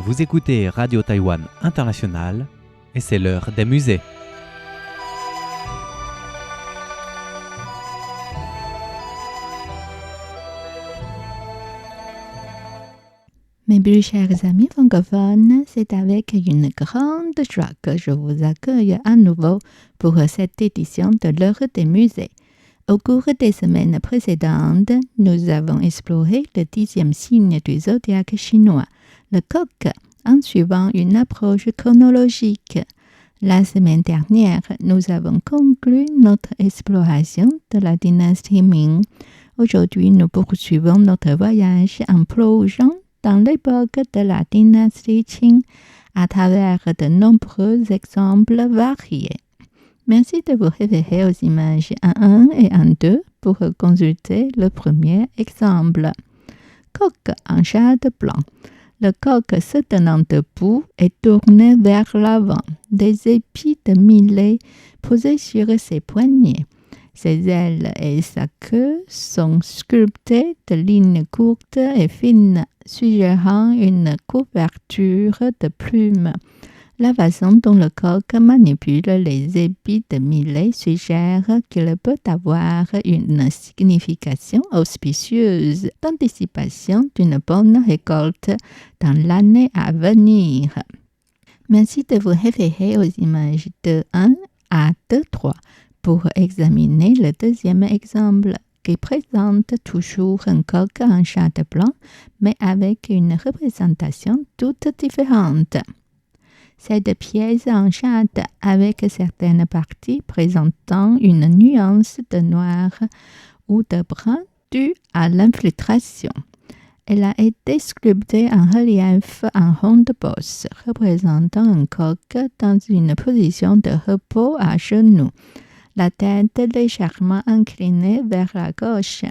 Vous écoutez Radio Taïwan International et c'est l'heure des musées. Mes plus chers amis francophones, c'est avec une grande joie que je vous accueille à nouveau pour cette édition de l'heure des musées. Au cours des semaines précédentes, nous avons exploré le 10e signe du zodiaque chinois, le coq, en suivant une approche chronologique. La semaine dernière, nous avons conclu notre exploration de la dynastie Ming. Aujourd'hui, nous poursuivons notre voyage en plongeant dans l'époque de la dynastie Qing à travers de nombreux exemples variés. Merci de vous référer aux images en 1 et en 2 pour consulter le premier exemple. Coq en jade blanc. Le coq se tenant debout et tourné vers l'avant, des épis de millet posés sur ses poignets. Ses ailes et sa queue sont sculptées de lignes courtes et fines, suggérant une couverture de plumes. La façon dont le coq manipule les épis de millet suggère qu'il peut avoir une signification auspicieuse d'anticipation d'une bonne récolte dans l'année à venir. Merci de vous référer aux images de 1 à 2-3 pour examiner le deuxième exemple qui présente toujours un coq en jade blanc, mais avec une représentation toute différente. Cette pièce en jade avec certaines parties présentant une nuance de noir ou de brun due à l'infiltration. Elle a été sculptée en relief en ronde bosse, représentant un coq dans une position de repos à genoux, la tête légèrement inclinée vers la gauche.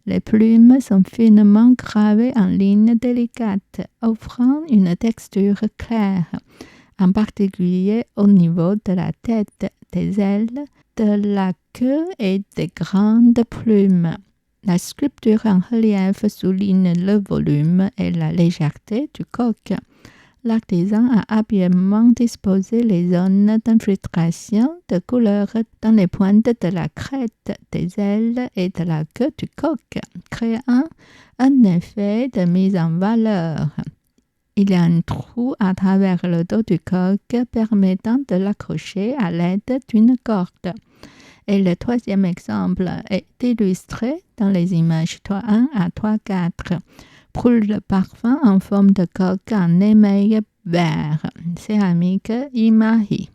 Les plumes sont finement gravées en lignes délicates, offrant une texture claire, en particulier au niveau de la tête, des ailes, de la queue et des grandes plumes. La sculpture en relief souligne le volume et la légèreté du coq. L'artisan a habilement disposé les zones d'infiltration de couleur dans les pointes de la crête, des ailes et de la queue du coq, créant un effet de mise en valeur. Il y a un trou à travers le dos du coq permettant de l'accrocher à l'aide d'une corde. Et le troisième exemple est illustré dans les images 3.1 à 3.4. Brûle le parfum en forme de coq en émail vert. Céramique Imahi.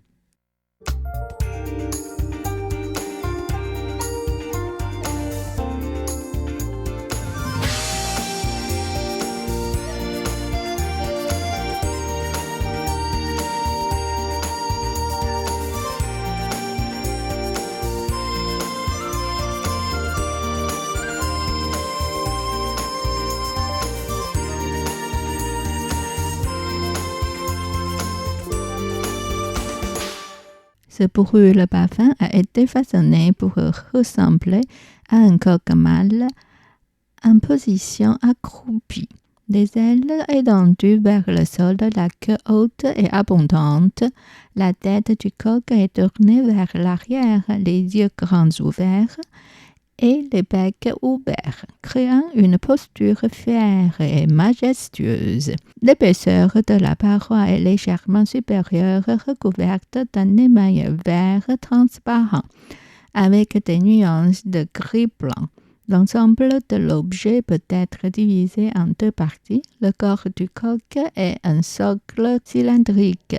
Ce brûle parfum a été façonné pour ressembler à un coq mâle en position accroupie. Les ailes étendues vers le sol, la queue haute et abondante, la tête du coq est tournée vers l'arrière, les yeux grands ouverts et les becs ouverts, créant une posture fière et majestueuse. L'épaisseur de la paroi est légèrement supérieure, recouverte d'un émail vert transparent, avec des nuances de gris-blanc. L'ensemble de l'objet peut être divisé en deux parties. Le corps du coq est un socle cylindrique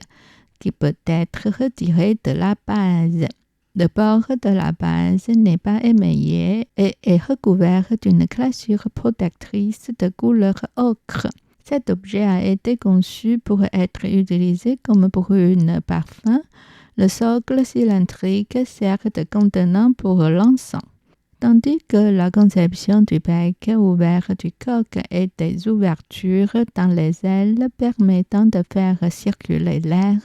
qui peut être retiré de la base. Le bord de la base n'est pas émaillé et est recouvert d'une glaçure protectrice de couleur ocre. Cet objet a été conçu pour être utilisé comme brûle-parfum. Le socle cylindrique sert de contenant pour l'encens, tandis que la conception du bec ouvert du coq et des ouvertures dans les ailes permettant de faire circuler l'air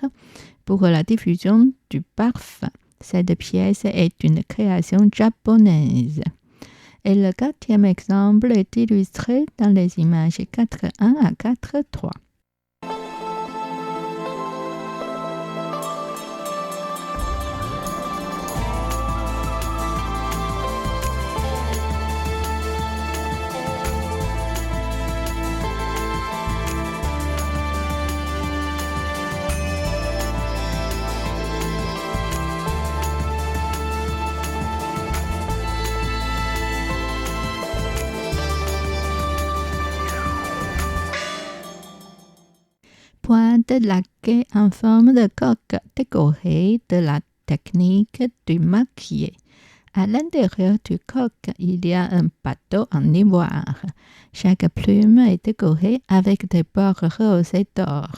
pour la diffusion du parfum. Cette pièce est une création japonaise. Et le quatrième exemple est illustré dans les images 4.1 à 4.3. toit de laquais en forme de coque décorée de la technique du maquillé. À l'intérieur du coque, il y a un bateau en ivoire. Chaque plume est décorée avec des bords roses et d'or.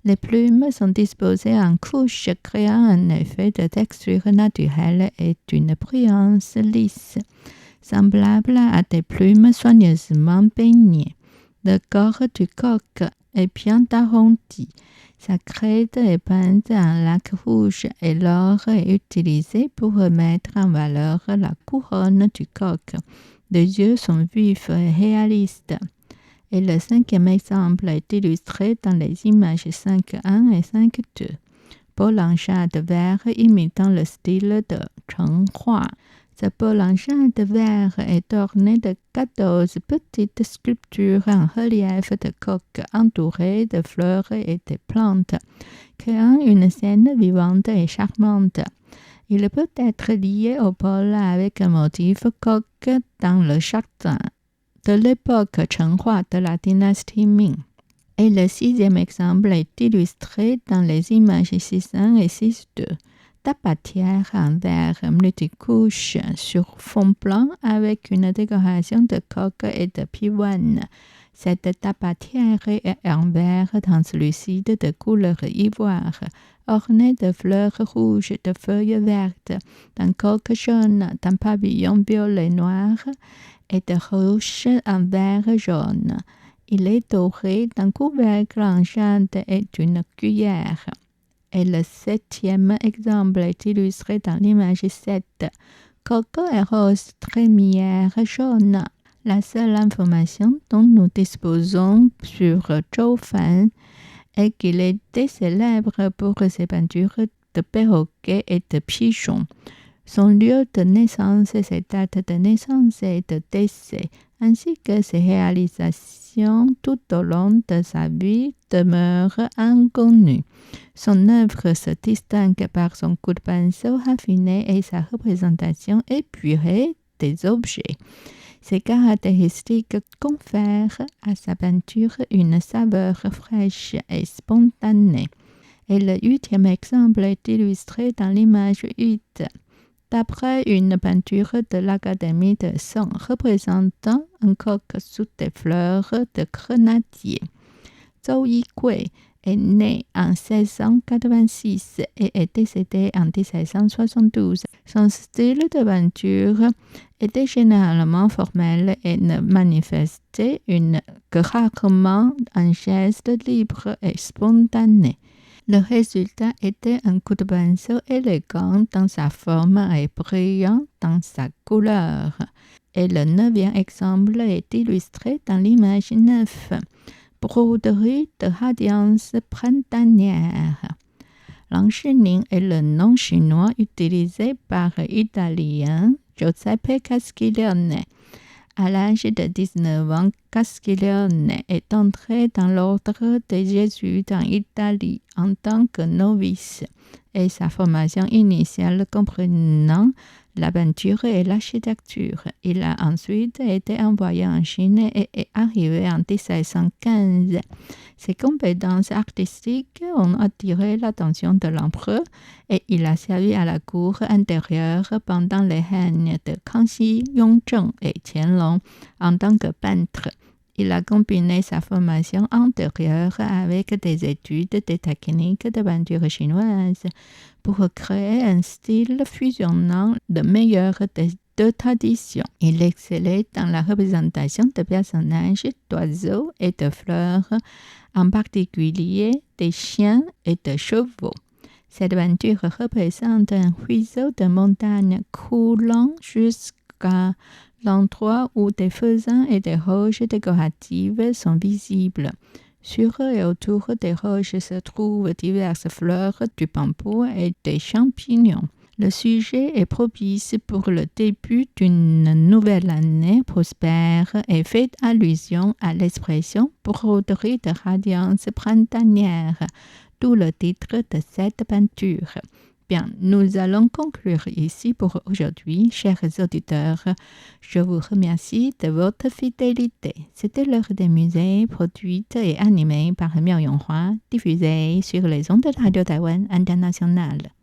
Les plumes sont disposées en couches, créant un effet de texture naturelle et d'une brillance lisse, semblable à des plumes soigneusement peignées. Le corps du coq est bien arrondi. Sa crête est peinte en lac rouge et l'or est utilisé pour mettre en valeur la couronne du coq. Les yeux sont vifs et réalistes. Et le cinquième exemple est illustré dans les images 5.1 et 5.2. Bolanchade vert imitant le style de Cheng Hua. Ce bolanchade vert est orné de 14 petites sculptures en relief de coq entourées de fleurs et de plantes, créant une scène vivante et charmante. Il peut être lié au bol avec un motif coq dans le châtain de l'époque Cheng Hua de la dynastie Ming. Et le sixième exemple est illustré dans les images 6.1 et 6.2. Tabatière en verre multicouche sur fond blanc avec une décoration de coque et de pivoine. Cette tabatière est en verre translucide de couleur ivoire, ornée de fleurs rouges, de feuilles vertes, d'un coq jaune, d'un pavillon violet noir et de roches en verre jaune. Il est doré d'un couvercle en jade et d'une cuillère. Et le septième exemple est illustré dans l'image 7. Coco et rose trémière jaune. La seule information dont nous disposons sur Zhou Fan est qu'il était célèbre pour ses peintures de perroquets et de pigeons. Son lieu de naissance, ses dates de naissance et de décès, ainsi que ses réalisations tout au long de sa vie demeurent inconnues. Son œuvre se distingue par son coup de pinceau raffiné et sa représentation épurée des objets. Ces caractéristiques confèrent à sa peinture une saveur fraîche et spontanée. Et le huitième exemple est illustré dans l'image 8. D'après une peinture de l'Académie de Song représentant un coq sous des fleurs de grenadier. Zhou Yigui est né en 1686 et est décédé en 1772. Son style de peinture était généralement formel et ne manifestait que rarement un geste libre et spontané. Le résultat était un coup de pinceau élégant dans sa forme et brillant dans sa couleur. Et le neuvième exemple est illustré dans l'image 9. Broderie de radiance printanière. L'enchaîning est le nom chinois utilisé par l'Italien Giuseppe Castiglione. À l'âge de 19 ans, Castiglione est entré dans l'ordre des Jésuites en Italie en tant que novice et sa formation initiale comprenant la peinture et l'architecture. Il a ensuite été envoyé en Chine et est arrivé en 1715. Ses compétences artistiques ont attiré l'attention de l'empereur et il a servi à la cour intérieure pendant les règnes de Kangxi, Yongzheng et Qianlong en tant que peintre. Il a combiné sa formation antérieure avec des études des techniques de peinture chinoise pour créer un style fusionnant le meilleur des deux traditions. Il excellait dans la représentation de personnages, d'oiseaux et de fleurs, en particulier des chiens et des chevaux. Cette peinture représente un ruisseau de montagne coulant jusqu'à l'endroit où des faisans et des roches décoratives sont visibles. Sur et autour des roches se trouvent diverses fleurs, du bambou et des champignons. Le sujet est propice pour le début d'une nouvelle année prospère et fait allusion à l'expression broderie de radiance printanière, d'où le titre de cette peinture. Bien, nous allons conclure ici pour aujourd'hui, chers auditeurs. Je vous remercie de votre fidélité. C'était l'heure des musées, produite et animée par Miao Yonghua, diffusée sur les ondes de Radio Taïwan Internationale.